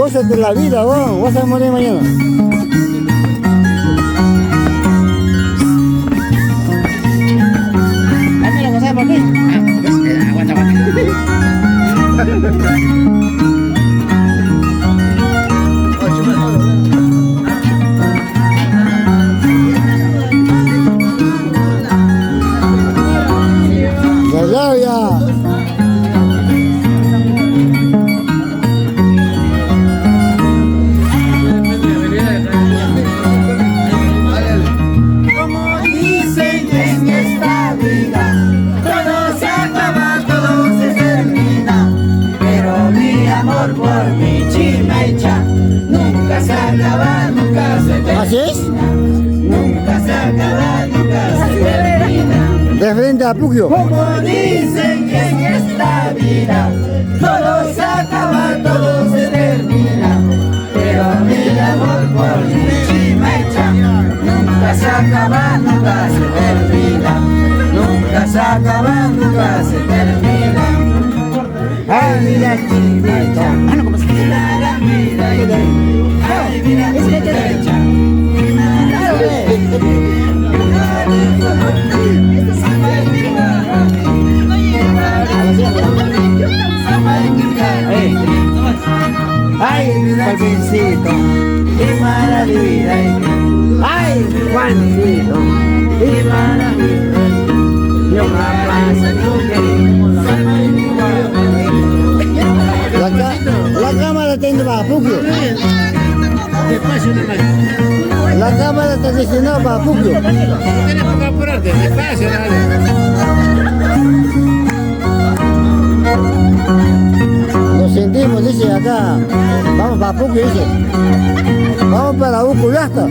Gózate la vida, vos. Vas a morir mañana. Dame la cosa para mí. Aguanta, ¿así es? Nunca se acaba, nunca se termina. De frente a Puquio. Como dicen que en esta vida todo se acaba, todo se termina. Pero mi amor por mi chimecha nunca se acaba, nunca se termina. Nunca se acaba, nunca se termina. Ay, la chimecha, la vida y ay, mira tu chimecha. Ay, Juancito, qué maravilla. Ay, Juancito, qué maravilla. Yo jamás la cámara tiene para Puquio. Despacio nomás. La cámara está destinada para Puquio. Tienes que apurarte, despacio, dale. Lo sentimos, dice acá. Vamos para Puquio, dice. Vamos para Uculasta.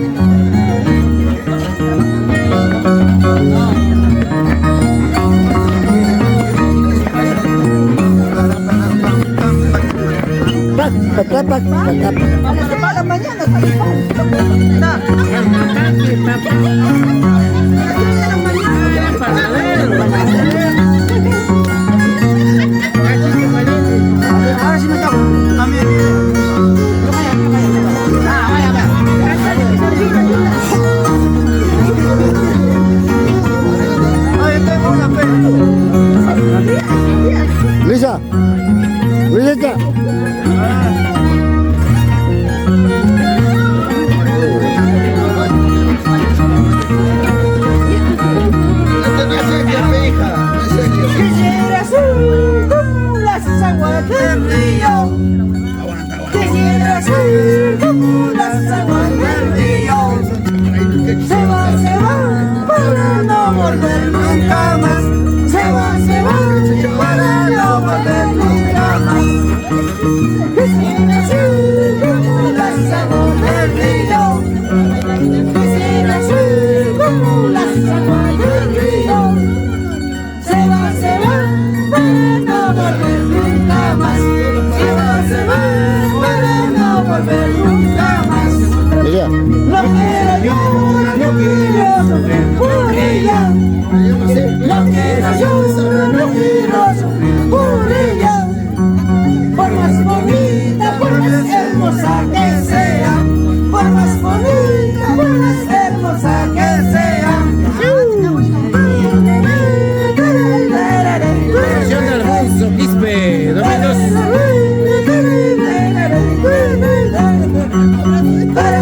Para mañana, ahora sí me toco. A mí. Luisa. Luisita. Quisiera ser como las aguas del río. Quisiera ser como las aguas del río. Se va para no volver nunca más. Se va para no volver nunca más. Quisiera ser como las aguas del río. Quisiera ser como las aguas del río. Se va para no volver nunca más. Se va para no volver nunca más. Mira. No quiero yo, no quiero sufrir por ella. No quiero yo, no quiero sufrir por ella. Por más bonita, por más hermosa que sea. Por más bonita, por más hermosa que sea. Versión de Alfonso Quispe, 2002. Para